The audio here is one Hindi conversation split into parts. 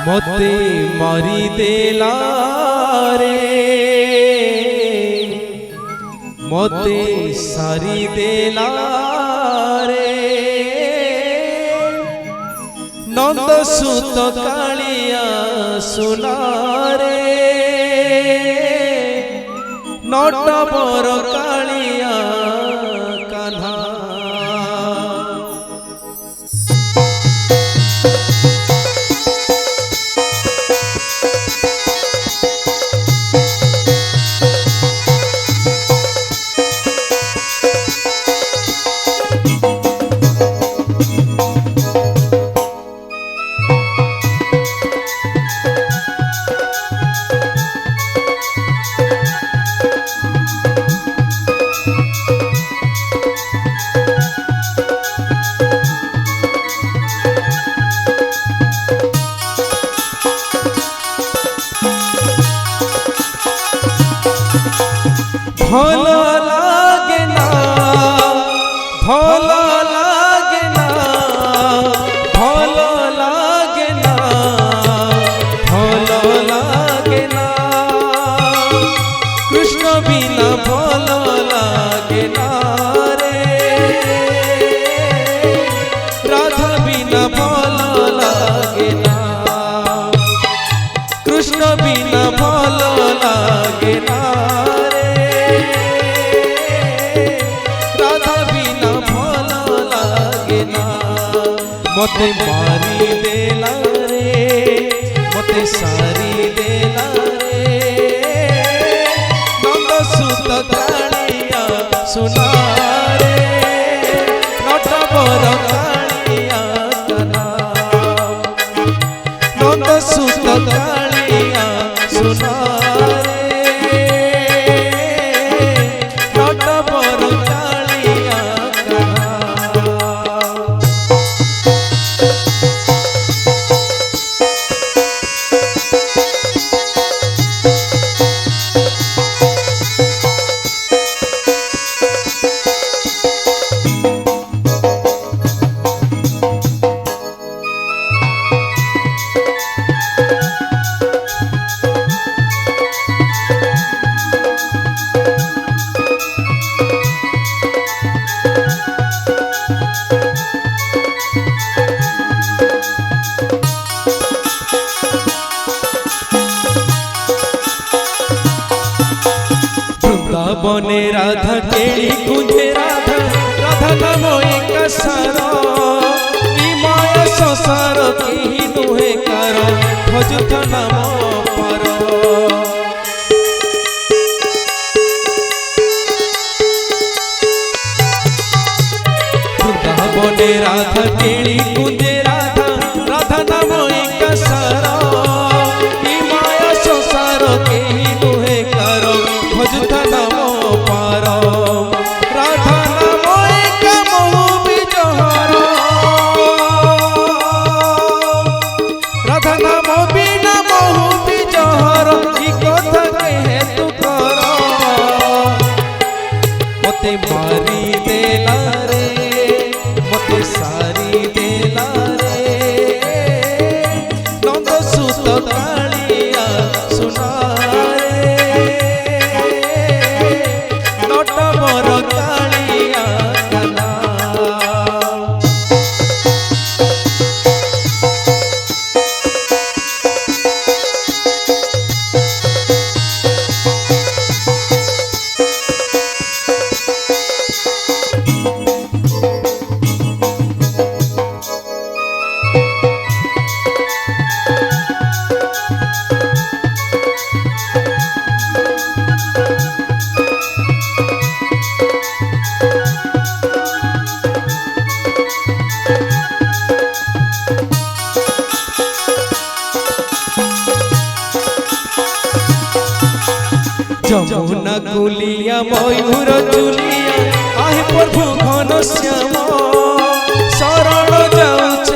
मते मारी देला रे मते सारी देला रे नंद सुत कालिया सुना रे नटवर कालिया कान्हा भल लागे ना भल लागे ना भल लागे ना भल लागे ना कृष्ण बिना भल लागे ना रे राधा बिना भल लागे ना कृष्ण बिना भल लागे ना मते मारी देला रे मते सारी देला रे नंद सुत कालिया सुना रे नटवर कालिया कान्हा नंद सुत कालिया सुना रे नटवर कालिया कान्हा बने राधा केली कुंजे राधा राधा नाम एक सार माया संसार की नुहे कार भजुत नाम पर बने राधा केली कुंजे राधा राधा नाम एक सार माया संसार की नुहे कार भजुत नाम राधा नाम एक महु बिजहर राधा नाम बिना महु बिजहर की कथा कहे तू कर मते मारी देला रे मते सारी देला रे नंद सुत कालिया सुना कालिया कान्हा जमुना कुलिया मयूर चुलिया आहे प्रभु घन श्याम शरण जाऊँ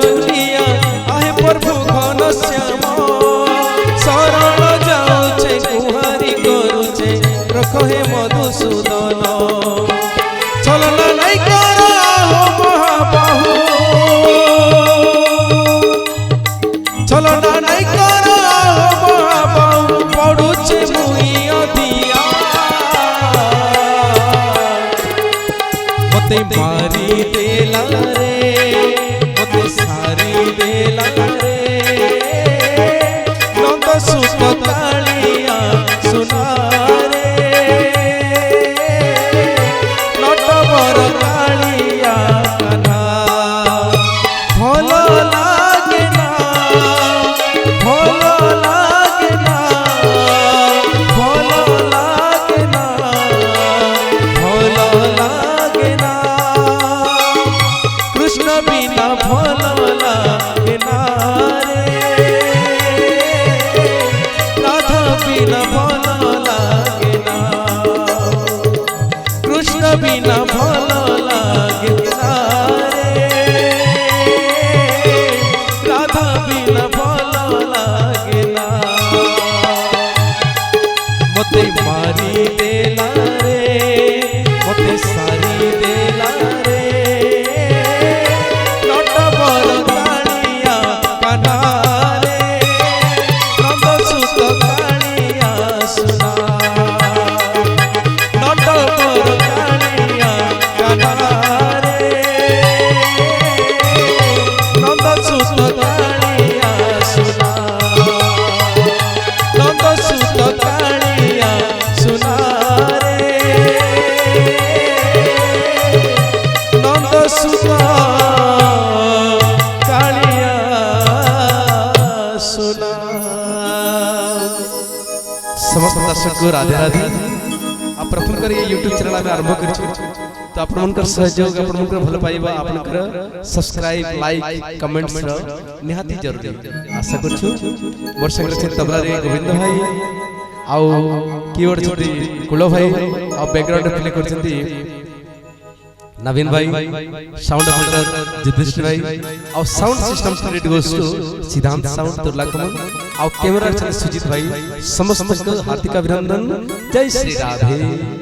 चुलिया आहे प्रभु घन श्याम शरण जाऊचे गुहारी करूचे रख हे मधुसूदन चलना नहीं करो हो महाबाहु चलना नहीं करो हो महाबाहु पड़ुचे मुई अधिया मते मारी देला रे मते सारी देला रे नंद सुत कालिया सुना बिना भल लागे ना रे राधा बिना भल लागे ना कृष्ण बिना भल लागे ना रे राधा बिना भल लागे ना मते मारी देला रे मते सारी देला रे समस्त दर्शक को राधे राधे आप प्रथम कर ये YouTube चैनल में आरंभ कर तो आपण मनकर सहयोग आपण मनकर भल पाइबा आपण कर सब्सक्राइब लाइक कमेंट्स निहाती जरूरी आशा करछु मोर संग छे तबला रे गोविंद भाई आउ कीबोर्ड छथि कुलो भाई आ बैकग्राउंड प्ले करछथि नवीन भाई साउंड ऑपरेटर जितेश्वर भाई और sound system credit goes to Siddhant sound दुर्लाकमन और कैमरा चले सुजीत भाई समस्त को हार्दिक अभिनंदन जय श्री राधे।